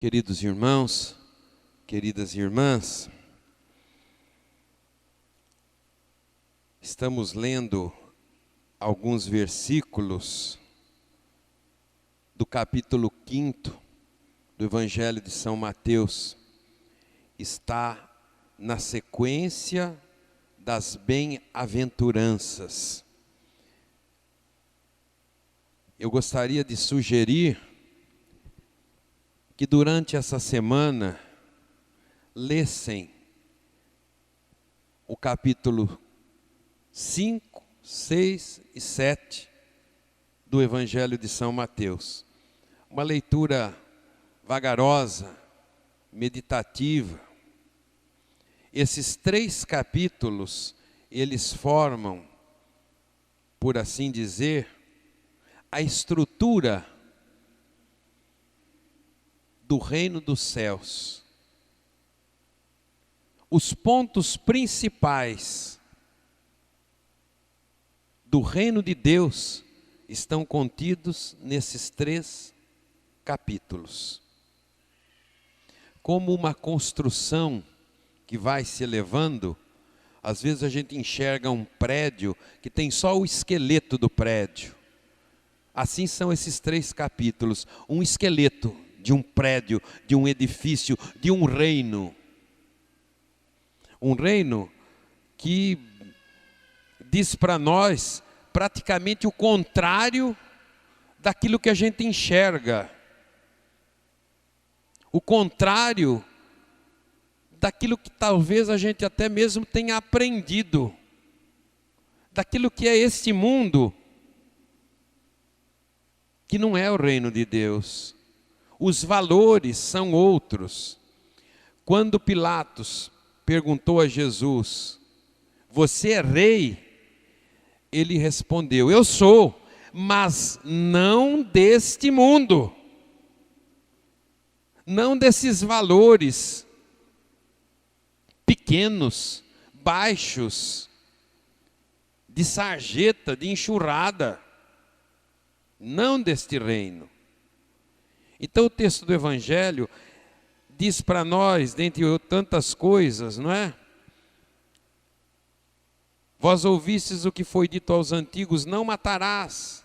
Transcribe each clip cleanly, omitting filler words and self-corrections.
Queridos irmãos, queridas irmãs, estamos lendo alguns versículos do capítulo 5 do Evangelho de São Mateus. Está na sequência das bem-aventuranças. Eu gostaria de sugerir que durante essa semana lessem o capítulo 5, 6 e 7 do Evangelho de São Mateus. Uma leitura vagarosa, meditativa. Esses 3 capítulos, eles formam, por assim dizer, a estrutura do reino dos céus. Os pontos principais do reino de Deus estão contidos nesses 3 capítulos. Como uma construção que vai se elevando, às vezes a gente enxerga um prédio que tem só o esqueleto do prédio. Assim são esses 3 capítulos, um esqueleto de um prédio, de um edifício, de um reino. Um reino que diz para nós praticamente o contrário daquilo que a gente enxerga. O contrário daquilo que talvez a gente até mesmo tenha aprendido. Daquilo que é este mundo, que não é o reino de Deus. Os valores são outros. Quando Pilatos perguntou a Jesus: "Você é rei?" Ele respondeu: "Eu sou, mas não deste mundo." Não desses valores pequenos, baixos, de sarjeta, de enxurrada. Não deste reino. Então o texto do Evangelho diz para nós, dentre tantas coisas, não é? Vós ouvistes o que foi dito aos antigos: não matarás.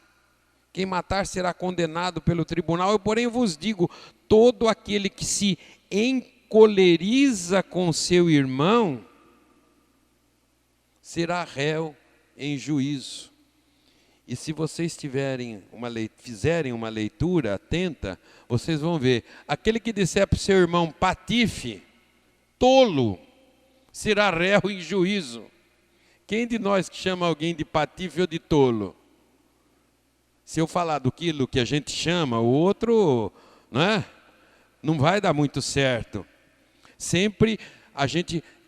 Quem matar será condenado pelo tribunal. Eu, porém, vos digo: todo aquele que se encoleriza com seu irmão será réu em juízo. E se vocês fizerem uma leitura atenta, vocês vão ver, aquele que disser para o seu irmão patife, tolo, será réu em juízo. Quem de nós que chama alguém de patife ou de tolo? Se eu falar daquilo que a gente chama, o outro, não vai dar muito certo. Sempre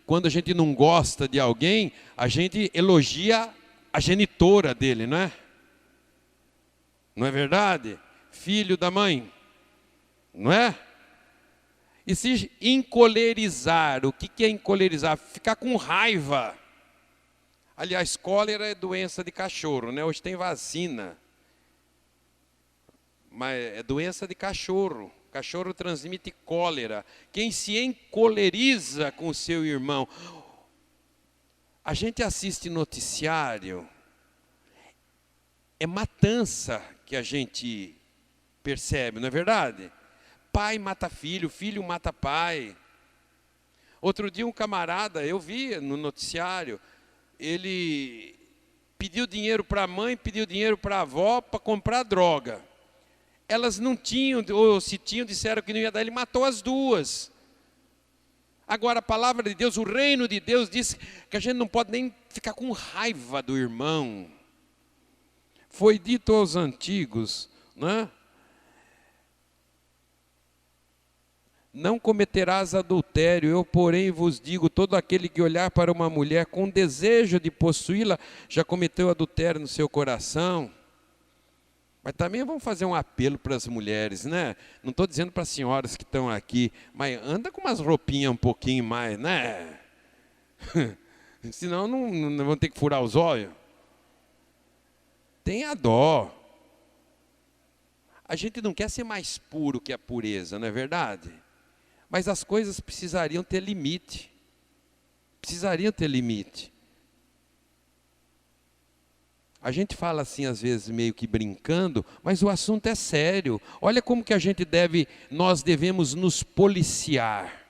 quando a gente não gosta de alguém, a gente elogia a genitora dele, não é? Não é verdade? Filho da mãe, não é? E se encolerizar, o que é encolerizar? Ficar com raiva. Aliás, cólera é doença de cachorro, né? Hoje tem vacina. Mas é doença de cachorro. Cachorro transmite cólera. Quem se encoleriza com o seu irmão. A gente assiste noticiário, é matança que a gente percebe, não é verdade? Pai mata filho, filho mata pai. Outro dia um camarada, eu vi no noticiário, ele pediu dinheiro para a mãe, pediu dinheiro para a avó para comprar droga. Elas não tinham, ou se tinham, disseram que não ia dar, ele matou as duas. Agora a palavra de Deus, o reino de Deus diz que a gente não pode nem ficar com raiva do irmão. Foi dito aos antigos, não cometerás adultério. Eu, porém, vos digo: todo aquele que olhar para uma mulher com desejo de possuí-la, já cometeu adultério no seu coração. Mas também vamos fazer um apelo para as mulheres, né? Não estou dizendo para as senhoras que estão aqui, mas anda com umas roupinhas um pouquinho mais, né? Senão não vão ter que furar os olhos. Tenha dó. A gente não quer ser mais puro que a pureza, não é verdade? Mas as coisas precisariam ter limite. Precisariam ter limite. A gente fala assim às vezes meio que brincando, mas o assunto é sério. Olha como que nós devemos nos policiar.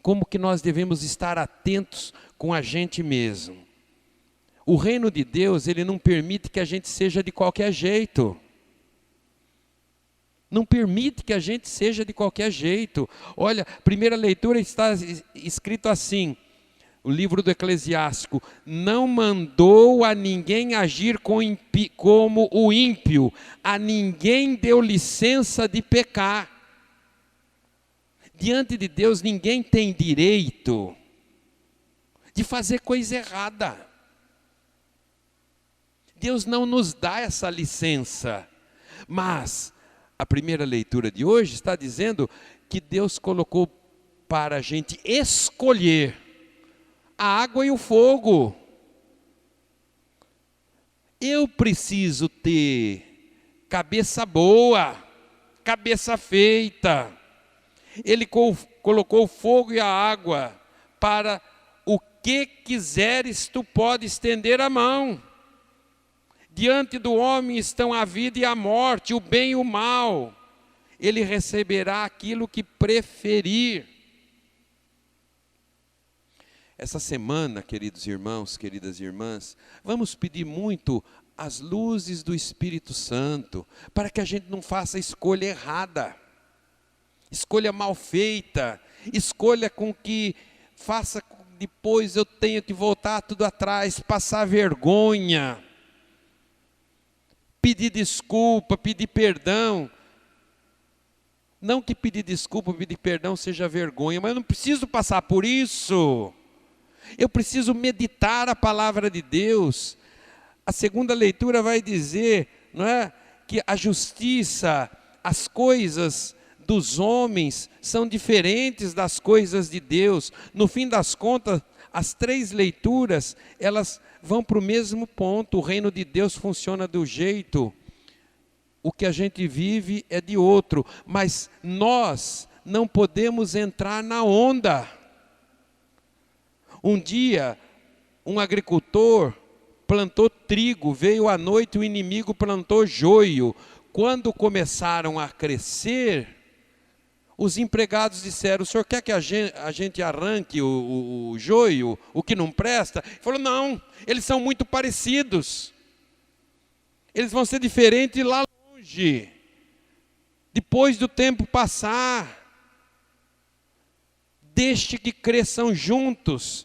Como que nós devemos estar atentos com a gente mesmo. O reino de Deus, ele não permite que a gente seja de qualquer jeito. Não permite que a gente seja de qualquer jeito. Olha, primeira leitura está escrito assim, o livro do Eclesiástico: não mandou a ninguém agir como o ímpio, a ninguém deu licença de pecar. Diante de Deus ninguém tem direito de fazer coisa errada. Deus não nos dá essa licença, mas a primeira leitura de hoje está dizendo que Deus colocou para a gente escolher a água e o fogo. Eu preciso ter cabeça boa, cabeça feita. Ele colocou o fogo e a água para o que quiseres, tu pode estender a mão. Diante do homem estão a vida e a morte, o bem e o mal. Ele receberá aquilo que preferir. Essa semana, queridos irmãos, queridas irmãs, vamos pedir muito as luzes do Espírito Santo, para que a gente não faça escolha errada, escolha mal feita, escolha com que faça depois eu tenha que voltar tudo atrás, passar vergonha, pedir desculpa, pedir perdão. Não que pedir desculpa, pedir perdão seja vergonha, mas eu não preciso passar por isso. Eu preciso meditar a palavra de Deus. A segunda leitura vai dizer, não é, que a justiça, as coisas dos homens são diferentes das coisas de Deus. No fim das contas, as três leituras, elas vão para o mesmo ponto. O reino de Deus funciona do jeito, o que a gente vive é de outro, mas nós não podemos entrar na onda. Um dia, um agricultor plantou trigo, veio à noite o inimigo plantou joio. Quando começaram a crescer, os empregados disseram: o senhor quer que a gente arranque o joio, o que não presta? Ele falou: não, eles são muito parecidos. Eles vão ser diferentes lá longe, depois do tempo passar. Deixe que cresçam juntos.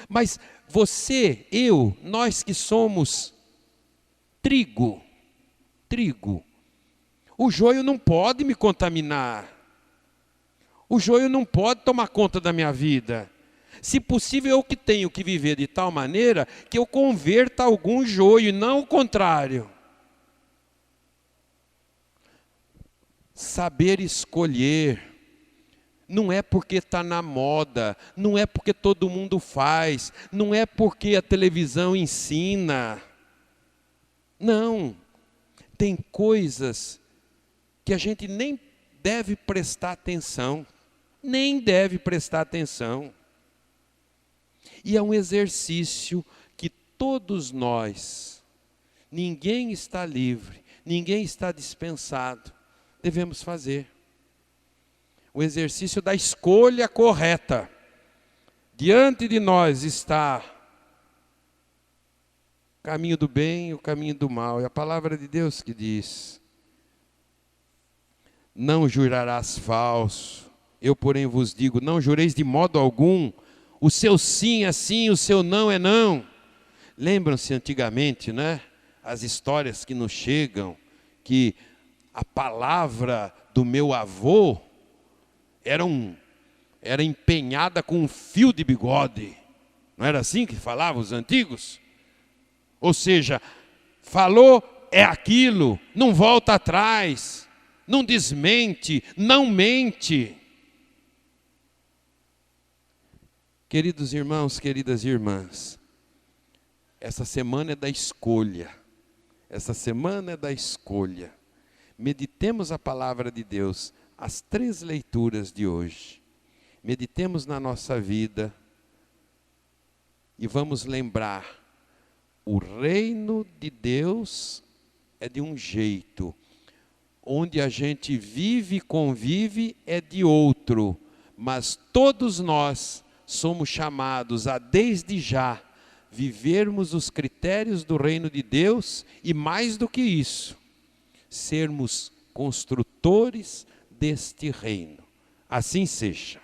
Mas você, eu, nós que somos trigo, o joio não pode me contaminar. O joio não pode tomar conta da minha vida. Se possível, eu que tenho que viver de tal maneira que eu converta algum joio, e não o contrário. Saber escolher. Não é porque está na moda, não é porque todo mundo faz, não é porque a televisão ensina. Não. Tem coisas que a gente nem deve prestar atenção. Nem deve prestar atenção. E é um exercício que todos nós, ninguém está livre, ninguém está dispensado, devemos fazer. O exercício da escolha correta. Diante de nós está o caminho do bem e o caminho do mal. É a palavra de Deus que diz: não jurarás falso. Eu, porém, vos digo, não jureis de modo algum. O seu sim é sim, o seu não é não. Lembram-se antigamente, né? As histórias que nos chegam, que a palavra do meu avô era empenhada com um fio de bigode. Não era assim que falavam os antigos? Ou seja, falou é aquilo, não volta atrás, não desmente, não mente. Queridos irmãos, queridas irmãs, essa semana é da escolha. Essa semana é da escolha. meditemos a palavra de Deus, as 3 leituras de hoje. Meditemos na nossa vida e vamos lembrar, o reino de Deus é de um jeito, onde a gente vive e convive é de outro, mas todos nós somos chamados a desde já vivermos os critérios do reino de Deus e mais do que isso, sermos construtores deste reino. Assim seja.